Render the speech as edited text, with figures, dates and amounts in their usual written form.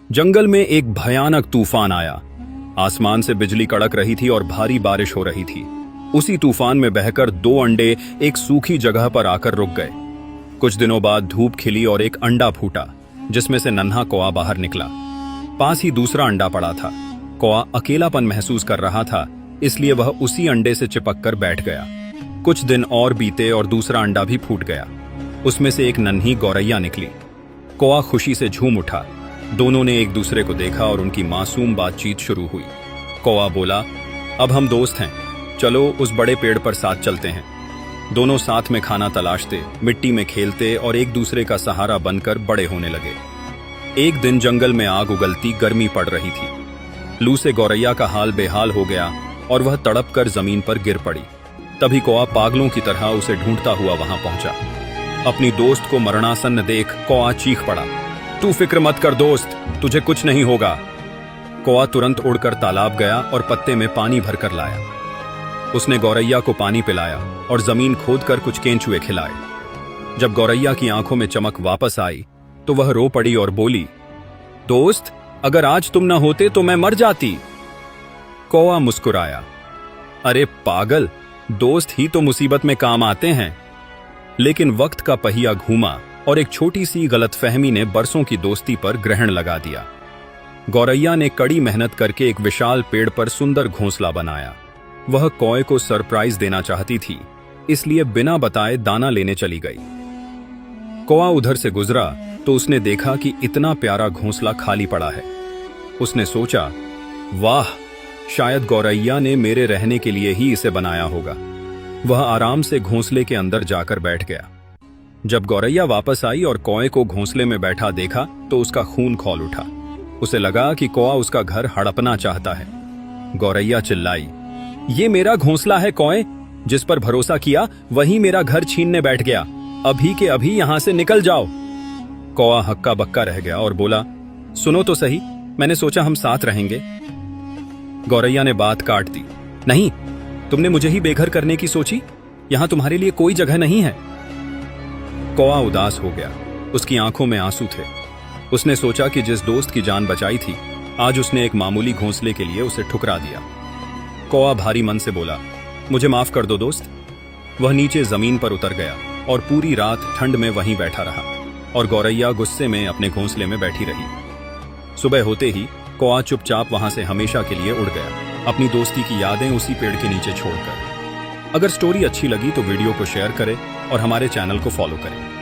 जंगल में एक भयानक तूफान आया। आसमान से बिजली कड़क रही थी और भारी बारिश हो रही थी। उसी तूफान में बहकर 2 अंडे एक सूखी जगह पर आकर रुक गए। कुछ दिनों बाद धूप खिली और एक अंडा फूटा, जिसमें से नन्हा कौआ बाहर निकला। पास ही दूसरा अंडा पड़ा था। कौआ अकेलापन महसूस कर रहा था, इसलिए वह उसी अंडे से चिपक कर बैठ गया। कुछ दिन और बीते और दूसरा अंडा भी फूट गया। उसमें से एक नन्ही गौरैया निकली। कौआ खुशी से झूम उठा। दोनों ने एक दूसरे को देखा और उनकी मासूम बातचीत शुरू हुई। कौआ बोला, अब हम दोस्त हैं, चलो उस बड़े पेड़ पर साथ चलते हैं। दोनों साथ में खाना तलाशते, मिट्टी में खेलते और एक दूसरे का सहारा बनकर बड़े होने लगे। एक दिन जंगल में आग उगलती गर्मी पड़ रही थी। लू से गौरैया का हाल बेहाल हो गया और वह तड़प कर जमीन पर गिर पड़ी। तभी कौआ पागलों की तरह उसे ढूंढता हुआ वहां पहुंचा। अपनी दोस्त को मरणासन्न देख कौआ चीख पड़ा, तू फिक्र मत कर दोस्त, तुझे कुछ नहीं होगा। कौआ तुरंत उड़कर तालाब गया और पत्ते में पानी भरकर लाया। उसने गौरैया को पानी पिलाया और जमीन खोदकर कुछ केंचुए खिलाए। जब गौरैया की आंखों में चमक वापस आई तो वह रो पड़ी और बोली, दोस्त, अगर आज तुम न होते तो मैं मर जाती। कौआ मुस्कुराया, अरे पागल, दोस्त ही तो मुसीबत में काम आते हैं। लेकिन वक्त का पहिया घूमा और एक छोटी सी गलतफहमी ने बरसों की दोस्ती पर ग्रहण लगा दिया। गौरैया ने कड़ी मेहनत करके एक विशाल पेड़ पर सुंदर घोंसला बनाया। वह कौए को सरप्राइज देना चाहती थी, इसलिए बिना बताए दाना लेने चली गई। कौआ उधर से गुजरा तो उसने देखा कि इतना प्यारा घोंसला खाली पड़ा है। उसने सोचा, वाह, शायद गौरैया ने मेरे रहने के लिए ही इसे बनाया होगा। वह आराम से घोंसले के अंदर जाकर बैठ गया। जब गौरैया वापस आई और कौए को घोंसले में बैठा देखा तो उसका खून खौल उठा। उसे लगा कि कौआ उसका घर हड़पना चाहता है। गौरैया चिल्लाई, ये मेरा घोंसला है कौए, जिस पर भरोसा किया वही मेरा घर छीनने बैठ गया। अभी के अभी यहां से निकल जाओ। कौआ हक्का बक्का रह गया और बोला, सुनो तो सही, मैंने सोचा हम साथ रहेंगे। गौरैया ने बात काट दी, नहीं, तुमने मुझे ही बेघर करने की सोची, यहां तुम्हारे लिए कोई जगह नहीं है। कौआ उदास हो गया, उसकी आंखों में आंसू थे। उसने सोचा कि जिस दोस्त की जान बचाई थी, आज उसने एक मामूली घोंसले के लिए उसे ठुकरा दिया। कौआ भारी मन से बोला, मुझे माफ कर दो दोस्त। वह नीचे जमीन पर उतर गया और पूरी रात ठंड में वहीं बैठा रहा और गौरैया गुस्से में अपने घोंसले में बैठी रही। सुबह होते ही कौआ चुपचाप वहां से हमेशा के लिए उड़ गया, अपनी दोस्ती की यादें उसी पेड़ के नीचे छोड़कर। अगर स्टोरी अच्छी लगी तो वीडियो को शेयर करें और हमारे चैनल को फॉलो करें।